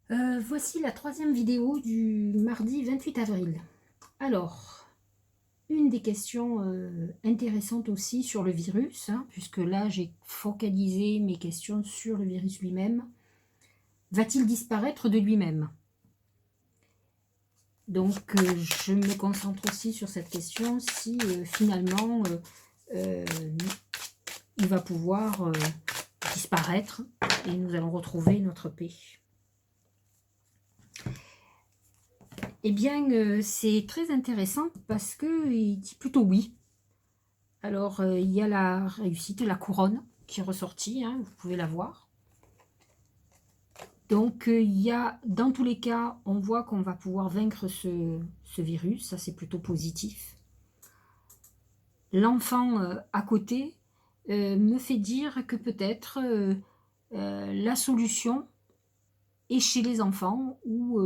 Voici la troisième vidéo du mardi 28 avril. Alors, une des questions intéressantes aussi sur le virus, hein, puisque là j'ai focalisé mes questions sur le virus lui-même. Va-t-il disparaître de lui-même? Donc je me concentre aussi sur cette question, si finalement euh, il va pouvoir disparaître et nous allons retrouver notre paix. Eh bien, c'est très intéressant parce qu'il dit plutôt oui. Alors, il y a la réussite, la couronne qui est ressortie, hein, vous pouvez la voir. Donc, il y a, dans tous les cas, on voit qu'on va pouvoir vaincre ce virus, ça c'est plutôt positif. L'enfant à côté me fait dire que peut-être la solution est chez les enfants, où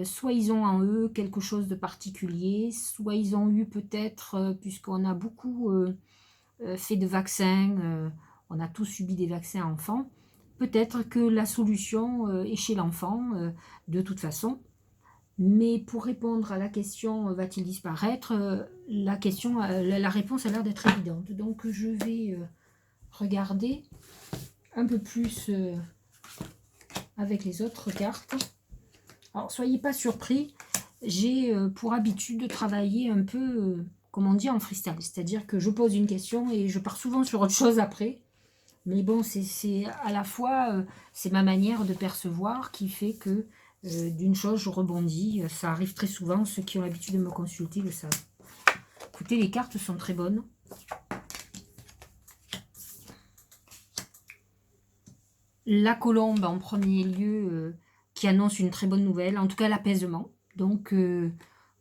soit ils ont en eux quelque chose de particulier, soit ils ont eu peut-être, puisqu'on a beaucoup fait de vaccins, on a tous subi des vaccins enfants, peut-être que la solution est chez l'enfant, de toute façon. Mais pour répondre à la question va-t-il disparaître, la réponse a l'air d'être évidente. Donc je vais regarder un peu plus avec les autres cartes. Alors soyez pas surpris, j'ai pour habitude de travailler un peu, comme on dit, en freestyle. C'est-à-dire que je pose une question et je pars souvent sur autre chose après. Mais bon, c'est à la fois, c'est ma manière de percevoir qui fait que d'une chose, je rebondis. Ça arrive très souvent, ceux qui ont l'habitude de me consulter le savent. Écoutez, les cartes sont très bonnes. La colombe en premier lieu, qui annonce une très bonne nouvelle, en tout cas l'apaisement. Donc,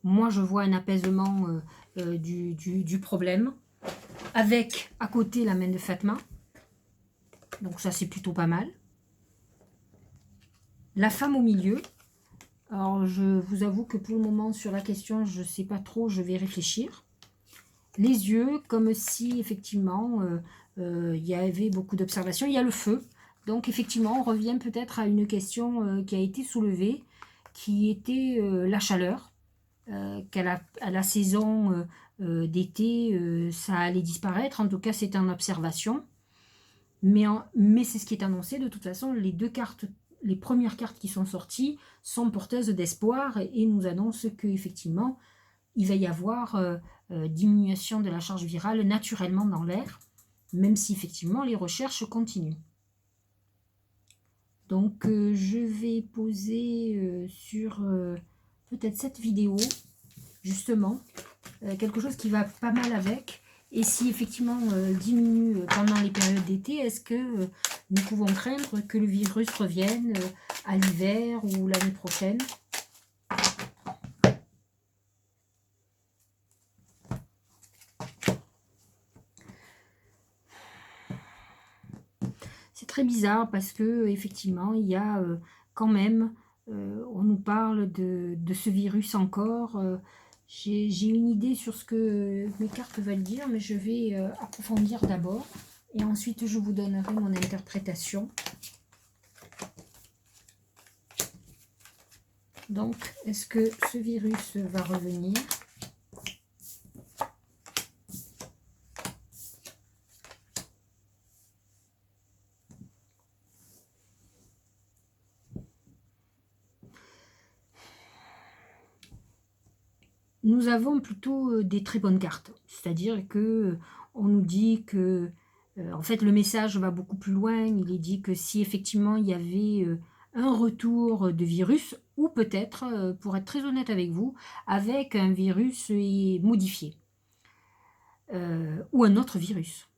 moi, je vois un apaisement du problème, avec à côté la main de Fatma. Donc ça, c'est plutôt pas mal. La femme au milieu. Alors, je vous avoue que pour le moment, sur la question, je ne sais pas trop, je vais réfléchir. Les yeux, comme si, effectivement, il y avait beaucoup d'observations. Il y a le feu. Donc, effectivement, on revient peut-être à une question qui a été soulevée, qui était la chaleur. À la saison d'été, ça allait disparaître. En tout cas, c'est en observation. Mais c'est ce qui est annoncé. De toute façon, les premières cartes qui sont sorties sont porteuses d'espoir et nous annoncent qu'effectivement, il va y avoir diminution de la charge virale naturellement dans l'air, même si effectivement les recherches continuent. Donc je vais poser sur peut-être cette vidéo, justement, quelque chose qui va pas mal avec. Et si effectivement diminue pendant les périodes d'été, est-ce que nous pouvons craindre que le virus revienne à l'hiver ou l'année prochaine? C'est très bizarre parce que effectivement il y a quand même, on nous parle de ce virus encore. J'ai une idée sur ce que mes cartes veulent dire, mais je vais approfondir d'abord et ensuite je vous donnerai mon interprétation. Donc, est-ce que ce virus va revenir? Nous avons plutôt des très bonnes cartes. C'est-à-dire que on nous dit que, en fait, le message va beaucoup plus loin. Il est dit que si effectivement il y avait un retour de virus, ou peut-être, pour être très honnête avec vous, avec un virus modifié, ou un autre virus.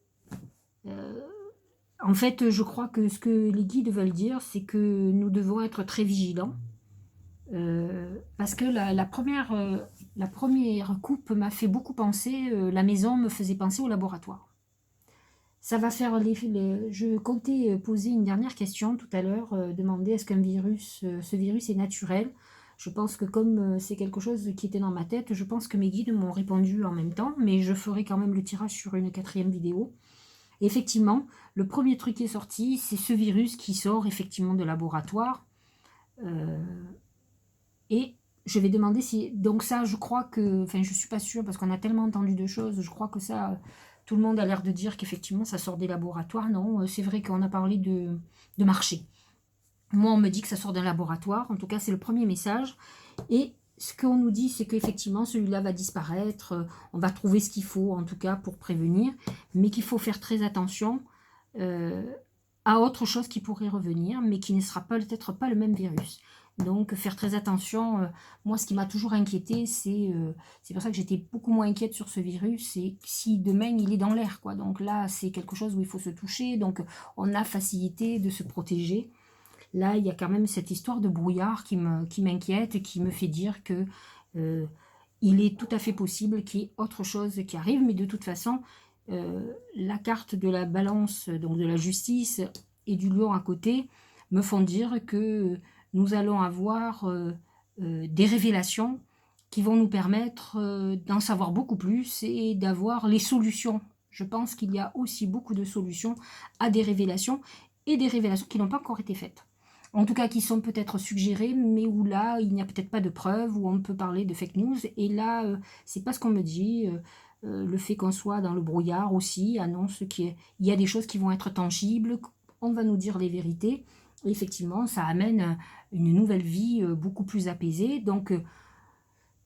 En fait, je crois que ce que les guides veulent dire, c'est que nous devons être très vigilants. Parce que la première coupe m'a fait beaucoup penser, la maison me faisait penser au laboratoire. Ça va faire je comptais poser une dernière question tout à l'heure, demander est-ce qu'un virus, ce virus est naturel. Je pense que comme c'est quelque chose qui était dans ma tête, je pense que mes guides m'ont répondu en même temps, mais je ferai quand même le tirage sur une quatrième vidéo. Et effectivement, le premier truc qui est sorti, c'est ce virus qui sort effectivement de laboratoire. Et je vais demander si... Donc ça, je crois que... Enfin, je suis pas sûre, parce qu'on a tellement entendu de choses, je crois que ça... Tout le monde a l'air de dire qu'effectivement, ça sort des laboratoires. Non, c'est vrai qu'on a parlé de marché. Moi, on me dit que ça sort d'un laboratoire. En tout cas, c'est le premier message. Et ce qu'on nous dit, c'est qu'effectivement, celui-là va disparaître. On va trouver ce qu'il faut, en tout cas, pour prévenir. Mais qu'il faut faire très attention à autre chose qui pourrait revenir, mais qui ne sera peut-être pas le même virus. Donc, faire très attention. Moi, ce qui m'a toujours inquiété, c'est pour ça que j'étais beaucoup moins inquiète sur ce virus, c'est si demain, il est dans l'air, quoi. Donc là, c'est quelque chose où il faut se toucher. Donc, on a facilité de se protéger. Là, il y a quand même cette histoire de brouillard qui m'inquiète et qui me fait dire que il est tout à fait possible qu'il y ait autre chose qui arrive, mais de toute façon, la carte de la balance, donc de la justice et du lion à côté, me font dire que nous allons avoir des révélations qui vont nous permettre d'en savoir beaucoup plus et d'avoir les solutions. Je pense qu'il y a aussi beaucoup de solutions à des révélations et des révélations qui n'ont pas encore été faites. En tout cas, qui sont peut-être suggérées, mais où là, il n'y a peut-être pas de preuves, où on peut parler de fake news. Et là, c'est pas ce qu'on me dit. Le fait qu'on soit dans le brouillard aussi annonce qu'il y a des choses qui vont être tangibles. On va nous dire les vérités. Et effectivement, ça amène une nouvelle vie beaucoup plus apaisée. Donc,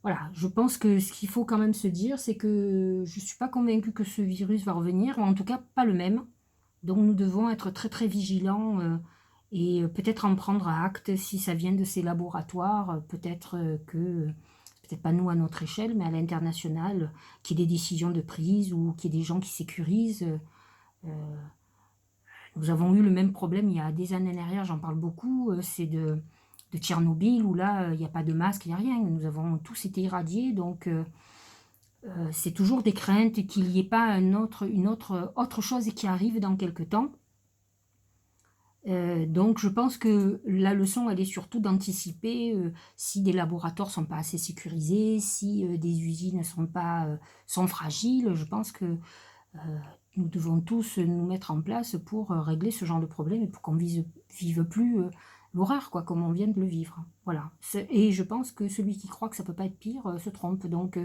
voilà, je pense que ce qu'il faut quand même se dire, c'est que je ne suis pas convaincue que ce virus va revenir, ou en tout cas pas le même. Donc nous devons être très très vigilants et peut-être en prendre acte si ça vient de ces laboratoires, peut-être que, peut-être pas nous à notre échelle, mais à l'international, qu'il y ait des décisions de prise ou qu'il y ait des gens qui sécurisent. Nous avons eu le même problème il y a des années derrière, j'en parle beaucoup, c'est de Tchernobyl où là, il n'y a pas de masque, il n'y a rien. Nous avons tous été irradiés, donc c'est toujours des craintes qu'il n'y ait pas autre chose qui arrive dans quelque temps. Donc je pense que la leçon, elle est surtout d'anticiper si des laboratoires ne sont pas assez sécurisés, si des usines sont fragiles. Je pense que nous devons tous nous mettre en place pour régler ce genre de problème et pour qu'on ne vive plus l'horreur, quoi, comme on vient de le vivre. Voilà. Et je pense que celui qui croit que ça ne peut pas être pire se trompe. Donc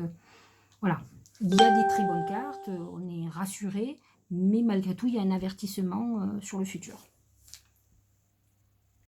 voilà. Il y a des très bonnes cartes, on est rassuré, mais malgré tout, il y a un avertissement sur le futur.